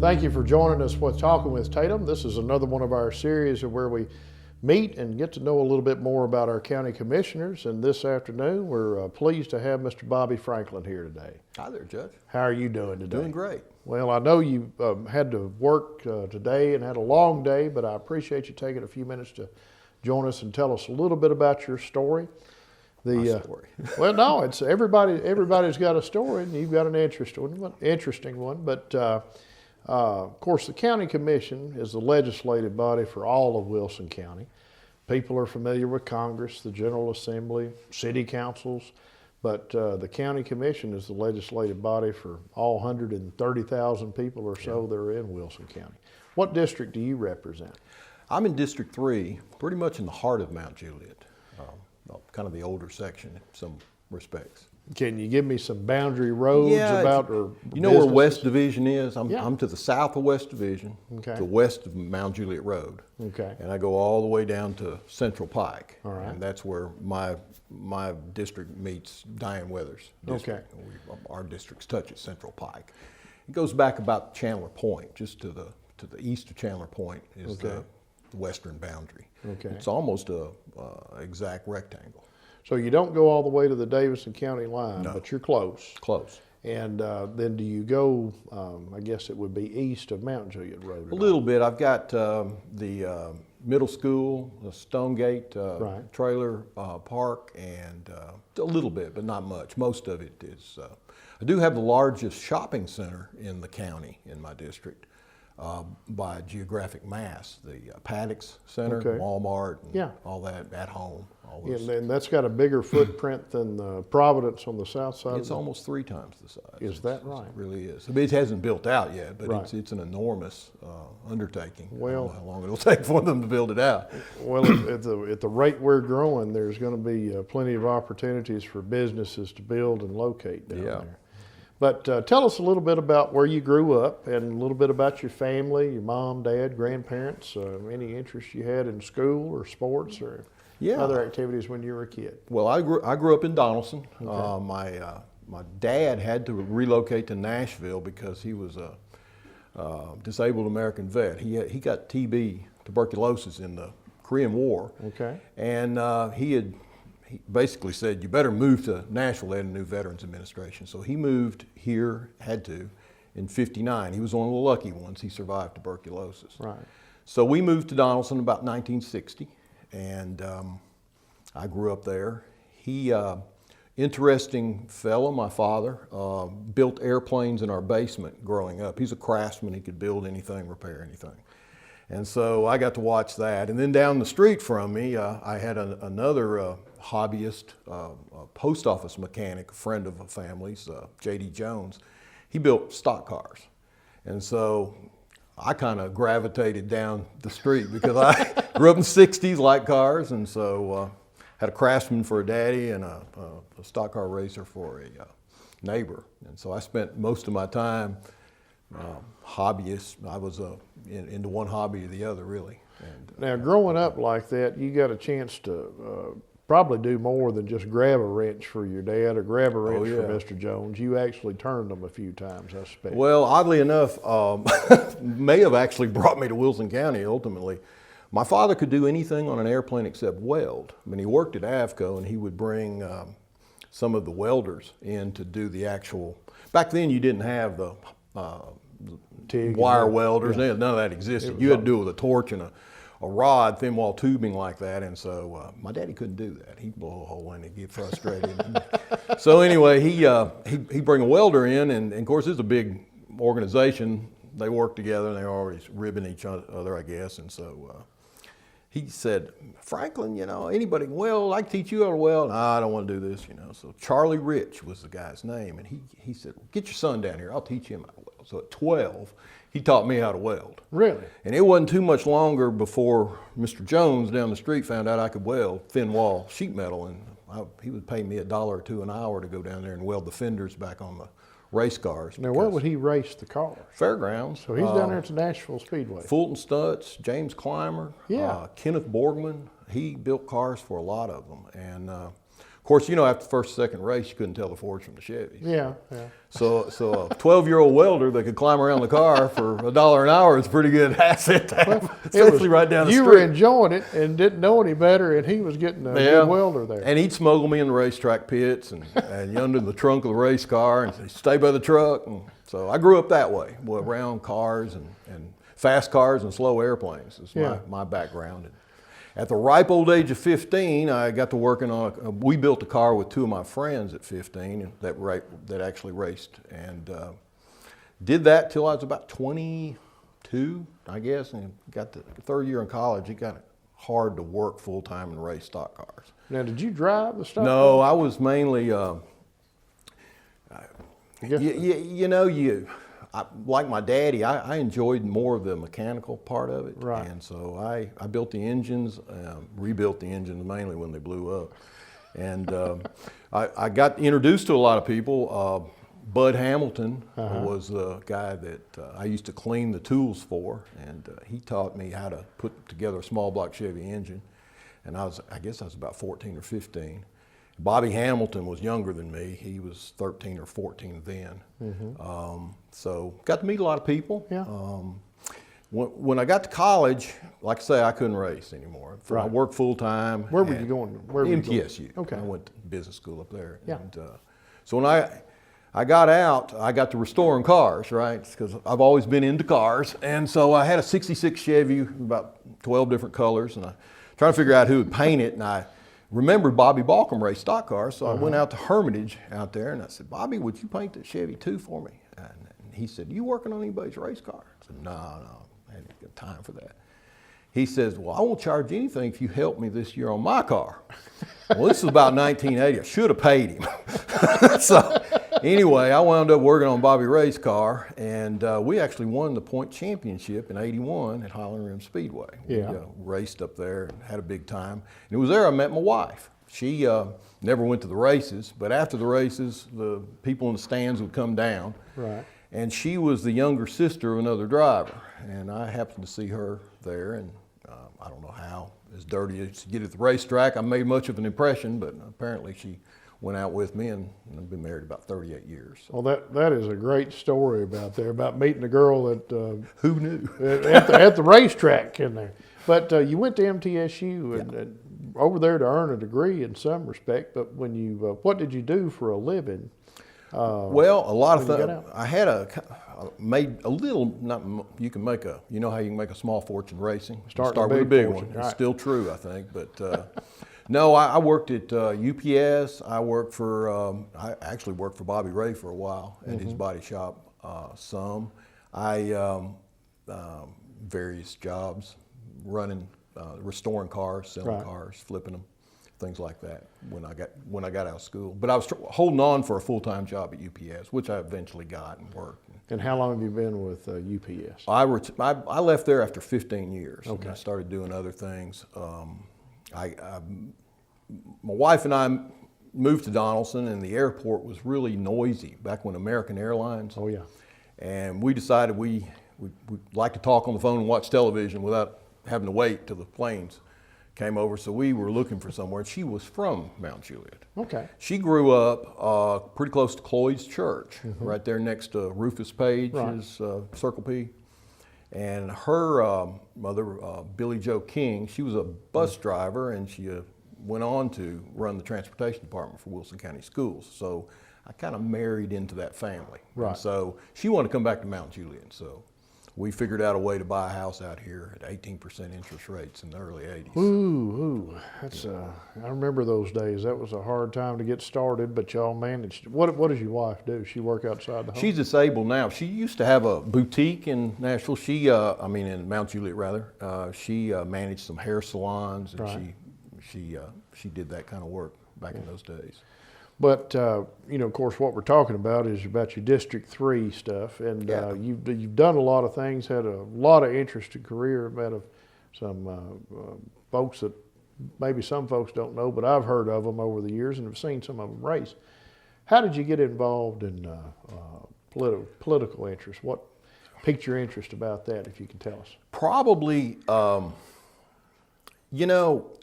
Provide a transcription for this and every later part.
Thank you for joining us with Talking with Tatum. This is another one of our series where we meet and get to know a little bit more about our county commissioners. And this afternoon, we're pleased to have Mr. Bobby Franklin here today. Hi there, Judge. How are you doing today? Doing great. Well, I know you had to work today and had a long day, but I appreciate you taking a few minutes to join us and tell us a little bit about your story. My story. Well, no, it's everybody's got a story, and you've got an interesting one. But of course, the county commission is the legislative body for all of Wilson County. People are familiar with Congress, the General Assembly, city councils, but the county commission is the legislative body for all 130,000 people or so that are in Wilson County. What district do you represent? I'm in District 3, pretty much in the heart of Mount Juliet, kind of the older section in some respects. Can you give me some boundary roads about or you know where West Division is? I'm to the south of West Division, okay, to west of Mount Juliet Road. Okay. And I go all the way down to Central Pike. All right. And that's where my district meets Diane Weather's district. Okay. Our districts touch at Central Pike. It goes back about Chandler Point, just to the east of Chandler Point is the western boundary. Okay. It's almost a exact rectangle. So you don't go all the way to the Davidson County line, No. but you're close. Close. And then do you go, I guess it would be east of Mount Juliet Road? A little bit. I've got the middle school, the Stonegate trailer park, and a little bit, but not much. Most of it is, I do have the largest shopping center in the county in my district. By geographic mass, the Paddocks Center, Walmart, and all that at home. And that's got a bigger footprint than Providence on the south side? It's almost 3 times the size. Is that right? It really is. I mean, it hasn't built out yet, but it's an enormous undertaking. Well, I don't know how long it'll take for them to build it out. Well, at the rate we're growing, there's going to be plenty of opportunities for businesses to build and locate down there. But tell us a little bit about where you grew up and a little bit about your family, your mom, dad, grandparents, any interests you had in school or sports or other activities when you were a kid. Well, I grew up in Donaldson. Okay. My dad had to relocate to Nashville because he was a disabled American vet. He got TB, tuberculosis, in the Korean War. Okay. And he basically said, you better move to Nashville. They had a new Veterans Administration. So he moved here, had to, in '59. He was one of the lucky ones. He survived tuberculosis. Right. So we moved to Donaldson about 1960, and I grew up there. He, interesting fellow, my father, built airplanes in our basement growing up. He's a craftsman. He could build anything, repair anything. And so I got to watch that. And then down the street from me, I had another hobbyist, a post office mechanic, a friend of the family's, J.D. Jones. He built stock cars. And so I kind of gravitated down the street because I grew up in the 60s, liked cars, and so had a craftsman for a daddy and a stock car racer for a neighbor. And so I spent most of my time hobbyist. I was into one hobby or the other, really. And, now, growing up like that, you got a chance to probably do more than just grab a wrench for your dad or grab a wrench for Mr. Jones. You actually turned them a few times, I suspect. Well, oddly enough, may have actually brought me to Wilson County ultimately. My father could do anything on an airplane except weld. I mean, he worked at AVCO, and he would bring some of the welders in to do the actual. Back then, you didn't have the wire welders. None of that existed. You had to do it with a torch and a rod, thin wall tubing like that. And so my daddy couldn't do that. He'd blow a hole in it, get frustrated. So anyway, he'd bring a welder in, and of course it's a big organization. They work together, and they're always ribbing each other, I guess. And so he said, Franklin, anybody can weld. I can teach you how to weld. I don't want to do this, So Charlie Rich was the guy's name, and he said, well, get your son down here. I'll teach him how to weld. So at 12, he taught me how to weld. Really? And it wasn't too much longer before Mr. Jones down the street found out I could weld thin wall sheet metal, and he would pay me $1 or $2 an hour to go down there and weld the fenders back on the race cars. Now, where would he race the cars? Fairgrounds. So he's down there at the Nashville Speedway. Fulton Stutz, James Clymer, Kenneth Borgman. He built cars for a lot of them. And of Of course, you know, after the first, second race, you couldn't tell the Fords from the Chevys. Yeah. So a 12-year-old welder that could climb around the car for $1 an hour is a pretty good asset to have, especially right down the You street. were enjoying it and didn't know any better, and he was getting a good welder there. And he'd smuggle me in the racetrack pits and under the trunk of the race car and say, stay by the truck. And so I grew up that way, around cars and fast cars and slow airplanes is my background. And at the ripe old age of 15, I got to working on, we built a car with two of my friends at 15 that actually raced. And did that till I was about 22, I guess, and got the third year in college. It got hard to work full time and race stock cars. Now, did you drive the stock No, car? I was mainly, like my daddy, I enjoyed more of the mechanical part of it. Right. And so I built the engines, rebuilt the engines mainly when they blew up. And I got introduced to a lot of people. Bud Hamilton was the guy that I used to clean the tools for, and he taught me how to put together a small block Chevy engine. And I guess I was about 14 or 15. Bobby Hamilton was younger than me. He was 13 or 14 then. So got to meet a lot of people. Yeah. When I got to college, like I say, I couldn't race anymore. I worked full time. Where were you going? Where were you going? MTSU. Okay. I went to business school up there. Yeah. And, so when I got out, I got to restoring cars, right? Because I've always been into cars. And so I had a 66 Chevy, about 12 different colors, and I trying to figure out who would paint it. And I remembered Bobby Balcom raced stock cars, so I went out to Hermitage out there, and I said, Bobby, would you paint that Chevy 2 for me? And he said, you working on anybody's race car? I said, no, I hadn't got time for that. He says, well, I won't charge you anything if you help me this year on my car. Well, this was about 1980. I should have paid him. So anyway, I wound up working on Bobby Ray's car, and we actually won the point championship in '81 at Highland Rim Speedway. Yeah. We raced up there and had a big time. And it was there I met my wife. She never went to the races, but after the races, the people in the stands would come down. Right. And she was the younger sister of another driver. And I happened to see her there, and I don't know how, as dirty as to get at the racetrack, I made much of an impression, but apparently she went out with me, and I've been married about 38 years. So. Well, that is a great story about meeting a girl that Who knew? at the racetrack in there. But you went to MTSU and over there to earn a degree in some respect. But when you, what did you do for a living? Well, a lot of when you things. got I had made a little. You can make a. You know how you can make a small fortune racing. Start with with a a big big one. fortune, It's right. still true, I think. But no, I worked at UPS. I worked for. I actually worked for Bobby Ray for a while at his body shop. Some. Various jobs, running, restoring cars, selling Right. cars, flipping them. Things like that when I got out of school. But I was holding on for a full-time job at UPS, which I eventually got and worked. And how long have you been with UPS? I left there after 15 years. Okay. And I started doing other things. My wife and I moved to Donaldson, and the airport was really noisy back when American Airlines. Oh yeah. And we decided we'd like to talk on the phone and watch television without having to wait till the planes came over. So we were looking for somewhere. And she was from Mount Juliet. Okay. She grew up pretty close to Cloyd's Church, right there next to Rufus Page's Circle P. And her mother, Billie Joe King, she was a bus driver, and she went on to run the transportation department for Wilson County Schools. So I kind of married into that family. Right. And so she wanted to come back to Mount Juliet. So we figured out a way to buy a house out here at 18% interest rates in the early 80s. Ooh, that's I remember those days. That was a hard time to get started, but y'all managed. What does your wife do? She work outside the home? She's disabled now. She used to have a boutique in Nashville. In Mount Juliet rather. She managed some hair salons, and Right. she did that kind of work back in those days. But of course, what we're talking about is about your District 3 stuff, and you've done a lot of things, had a lot of interesting career. Met some folks that maybe some folks don't know, but I've heard of them over the years and have seen some of them race. How did you get involved in political interest? What piqued your interest about that, if you can tell us? Probably,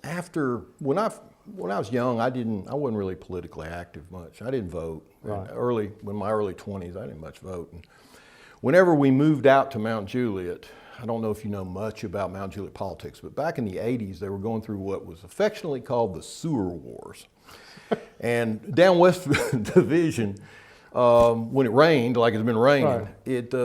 after when when I was young, I wasn't really politically active much. I didn't vote. Right. In my early 20s, I didn't much vote. And whenever we moved out to Mount Juliet, I don't know if you know much about Mount Juliet politics, but back in the 80s, they were going through what was affectionately called the sewer wars. And down West Division, when it rained, like it's been raining,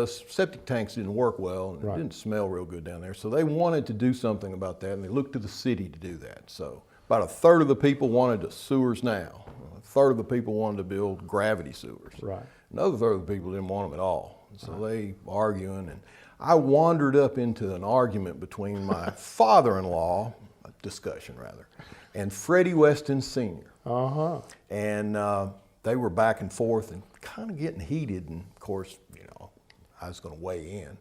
septic tanks didn't work well, and it didn't smell real good down there. So they wanted to do something about that, and they looked to the city to do that. So about a third of the people wanted the sewers now. A third of the people wanted to build gravity sewers. Right. Another third of the people didn't want them at all. So they arguing, and I wandered up into an argument between my father-in-law, a discussion rather, and Freddie Weston Sr. Uh-huh. And they were back and forth and kind of getting heated. And of course, I was going to weigh in.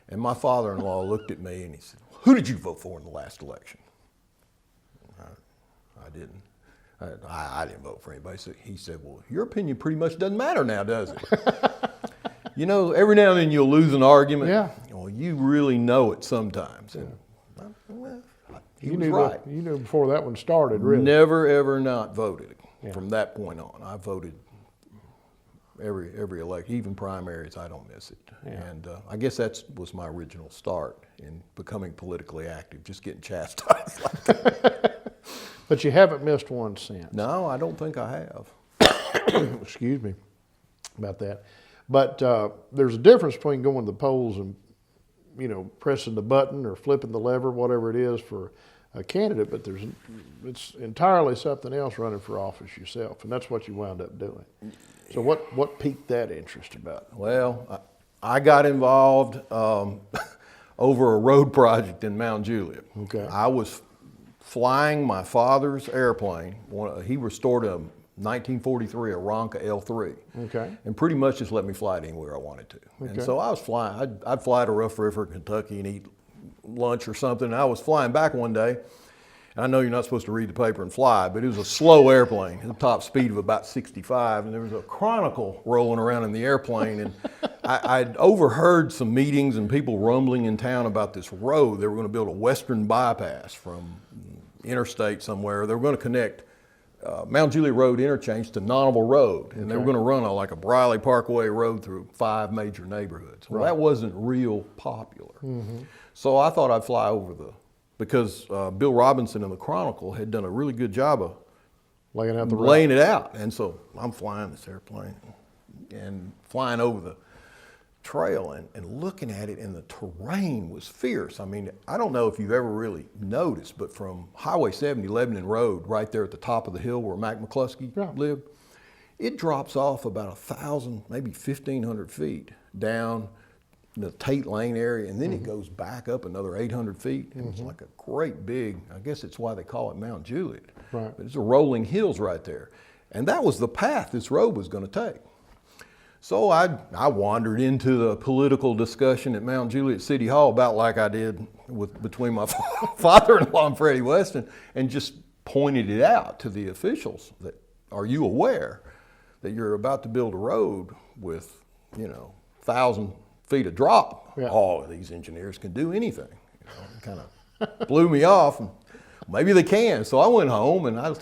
And my father-in-law looked at me and he said, "Who did you vote for in the last election?" I didn't. I didn't vote for anybody. So he said, "Well, your opinion pretty much doesn't matter now, does it?" Every now and then you'll lose an argument. Yeah. Well, you really know it sometimes. And he was right. You knew before that one started, really. Never, ever not voted from that point on. I voted every election, even primaries. I don't miss it. Yeah. And I guess that was my original start in becoming politically active, just getting chastised like that. But you haven't missed one since. No, I don't think I have. Excuse me about that. But there's a difference between going to the polls and, pressing the button or flipping the lever, whatever it is for a candidate. But it's entirely something else running for office yourself, and that's what you wound up doing. So what piqued that interest about it? Well, I got involved over a road project in Mount Juliet. Okay. I was flying my father's airplane. He restored a 1943 Aranca L3. Okay. And pretty much just let me fly it anywhere I wanted to. Okay. And so I was flying. I'd fly to Rough River, Kentucky and eat lunch or something. And I was flying back one day. And I know you're not supposed to read the paper and fly, but it was a slow airplane, a top speed of about 65. And there was a Chronicle rolling around in the airplane. And I'd overheard some meetings and people rumbling in town about this road. They were going to build a western bypass from interstate somewhere. They were going to connect Mount Juliet Road interchange to Nonneville Road, and they were going to run like a Briley Parkway road through 5 major neighborhoods. Well, that wasn't real popular. Mm-hmm. So I thought I'd fly over because Bill Robinson in the Chronicle had done a really good job of laying it out. And so I'm flying this airplane and flying over the trail and looking at it, and the terrain was fierce. I mean, I don't know if you've ever really noticed, but from Highway 70, Lebanon Road, right there at the top of the hill where Mac McCluskey lived, it drops off about 1,000, maybe 1,500 feet down the Tate Lane area, and then it goes back up another 800 feet. And it's like a great big, I guess it's why they call it Mount Juliet. Right. But it's a rolling hills right there. And that was the path this road was going to take. So I wandered into the political discussion at Mount Juliet City Hall about like I did between my father-in-law and Freddie Weston, and just pointed it out to the officials that, are you aware that you're about to build a road with, 1,000 feet of drop? Yeah. All of these engineers can do anything. It kind of blew me off. And maybe they can. So I went home and I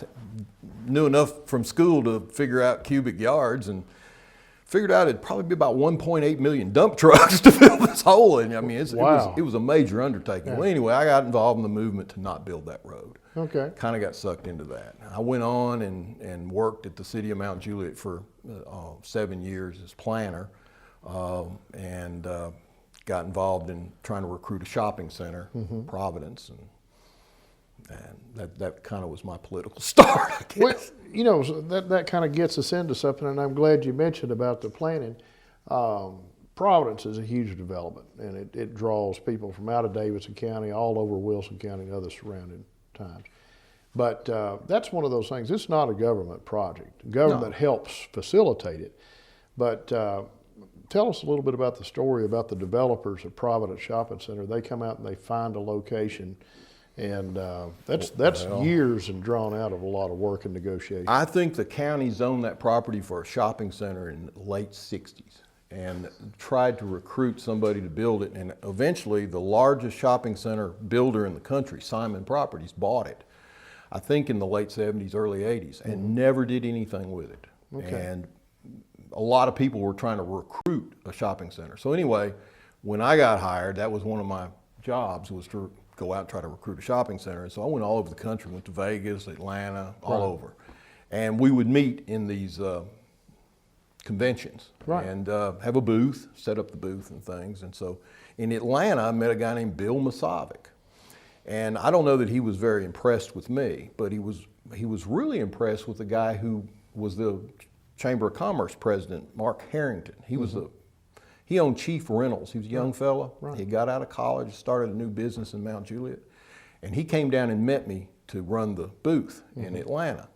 knew enough from school to figure out cubic yards, and figured out it'd probably be about 1.8 million dump trucks to fill this hole in. I mean, it was a major undertaking. Yeah. Well, anyway, I got involved in the movement to not build that road. Okay. Kind of got sucked into that. I went on and worked at the city of Mount Juliet for 7 years as planner, and got involved in trying to recruit a shopping center, Providence, and that kind of was my political start, I guess. Well, so that kind of gets us into something, and I'm glad you mentioned about the planning. Providence is a huge development, and it draws people from out of Davidson County, all over Wilson County and other surrounding towns. But that's one of those things. It's not a government project. Government helps facilitate it. But tell us a little bit about the story about the developers of Providence Shopping Center. They come out and they find a location. And that's years and drawn out of a lot of work and negotiation. I think the county zoned that property for a shopping center in the late 60s and tried to recruit somebody to build it. And eventually the largest shopping center builder in the country, Simon Properties, bought it. I think in the late 70s, early 80s, and never did anything with it. Okay. And a lot of people were trying to recruit a shopping center. So anyway, when I got hired, that was one of my jobs, was to go out and try to recruit a shopping center. And so I went all over the country, went to Vegas, Atlanta, all over. And we would meet in these conventions and have a booth, set up the booth and things. And so in Atlanta, I met a guy named Bill Masavic. And I don't know that he was very impressed with me, but he was really impressed with the guy who was the Chamber of Commerce president, Mark Harrington. He owned Chief Rentals. He was a young fella. He got out of college, started a new business in Mount Juliet, and he came down and met me to run the booth in Atlanta.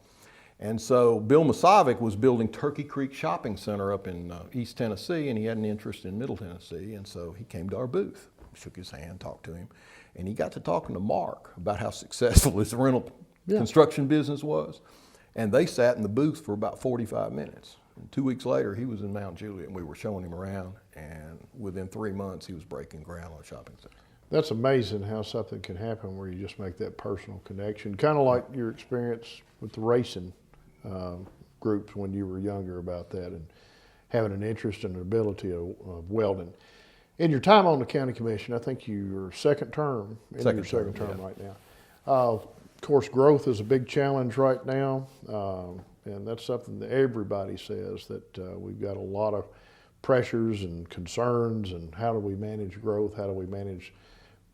And so Bill Masavic was building Turkey Creek Shopping Center up in East Tennessee, and he had an interest in Middle Tennessee, and so he came to our booth, shook his hand, talked to him, and he got to talking to Mark about how successful his rental construction business was. And they sat in the booth for about 45 minutes. And 2 weeks later, he was in Mount Juliet, and we were showing him around, and within 3 months, he was breaking ground on a shopping center. That's amazing how something can happen where you just make that personal connection, kind of like your experience with the racing groups when you were younger about that, and having an interest and an ability of welding. In your time on the county commission, I think you're second term right now. Of course, growth is a big challenge right now, and that's something that everybody says, that we've got a lot of pressures and concerns, and how do we manage growth, how do we manage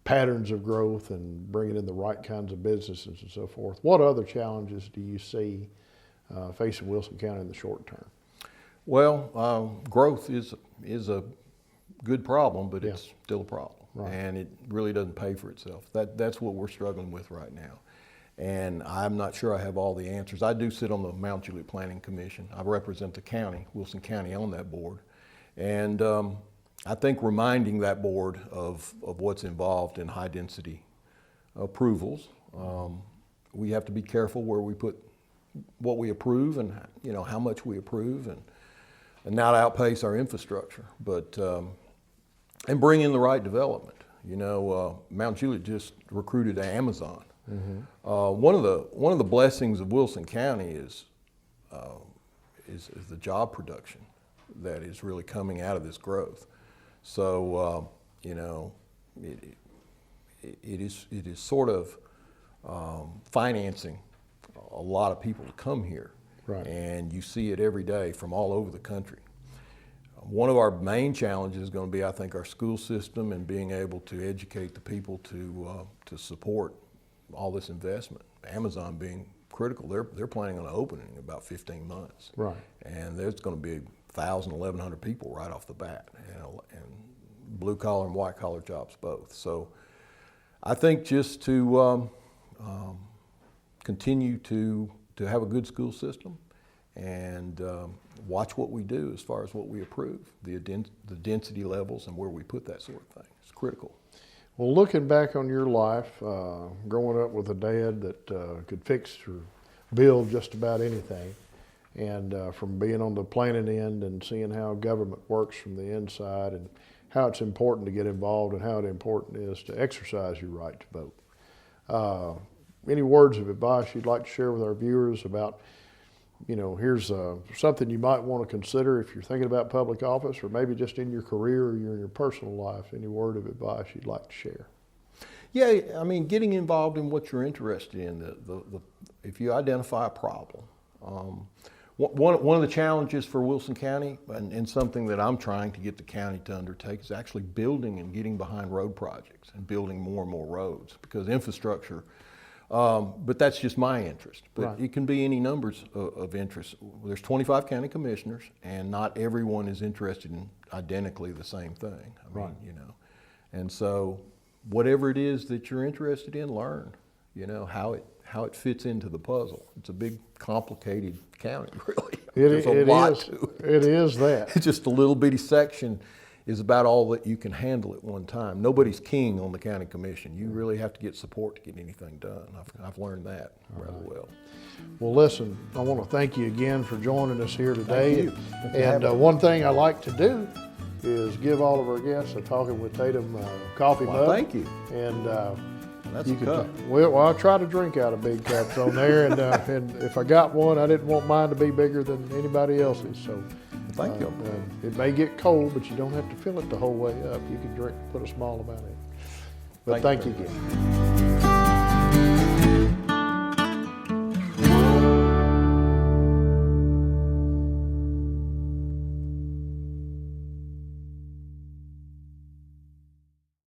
patterns of growth and bringing in the right kinds of businesses and so forth. What other challenges do you see facing Wilson County in the short term? Well, growth is a good problem, but it's still a problem, and it really doesn't pay for itself. That's what we're struggling with right now, and I'm not sure I have all the answers. I do sit on the Mount Juliet Planning Commission. I represent the county, Wilson County, on that board, and I think reminding that board of what's involved in high density approvals. We have to be careful where we put what we approve, and how much we approve, and not outpace our infrastructure, but and bring in the right development. Mount Juliet just recruited Amazon. One of the blessings of Wilson County is the job production that is really coming out of this growth. So it is sort of financing a lot of people to come here, and you see it every day from all over the country. One of our main challenges is going to be, I think, our school system and being able to educate the people to support all this investment. Amazon being critical, they're planning on opening in about 15 months, and there's going to be 1,000, 1,100 people right off the bat, and blue collar and white collar jobs both. So I think just to continue to have a good school system and watch what we do as far as what we approve, the density levels and where we put that sort of thing. It's critical. Well, looking back on your life, growing up with a dad that could fix or build just about anything, and from being on the planning end and seeing how government works from the inside, and how it's important to get involved and how important it is to exercise your right to vote. Any words of advice you'd like to share with our viewers about, here's something you might want to consider if you're thinking about public office, or maybe just in your career or in your personal life? Any word of advice you'd like to share? Yeah, I mean, getting involved in what you're interested in. If you identify a problem. One of the challenges for Wilson County, and something that I'm trying to get the county to undertake, is actually building and getting behind road projects and building more and more roads, because infrastructure, but that's just my interest. But it can be any numbers of interests. There's 25 county commissioners, and not everyone is interested in identically the same thing. I mean, and so whatever it is that you're interested in, learn, how it fits into the puzzle. It's a big, complicated county, really. There's a lot to it. It is that. It's just a little bitty section is about all that you can handle at one time. Nobody's king on the county commission. You really have to get support to get anything done. I've learned that rather well. Well, listen, I want to thank you again for joining us here today. Thank you. And one thing I like to do is give all of our guests a Talking with Tatum coffee mug. Thank you. And That's a cup. Well, I try to drink out of big cups on there, and if I got one, I didn't want mine to be bigger than anybody else's. So, Thank you. It may get cold, but you don't have to fill it the whole way up. You can put a small amount in. But thank you again.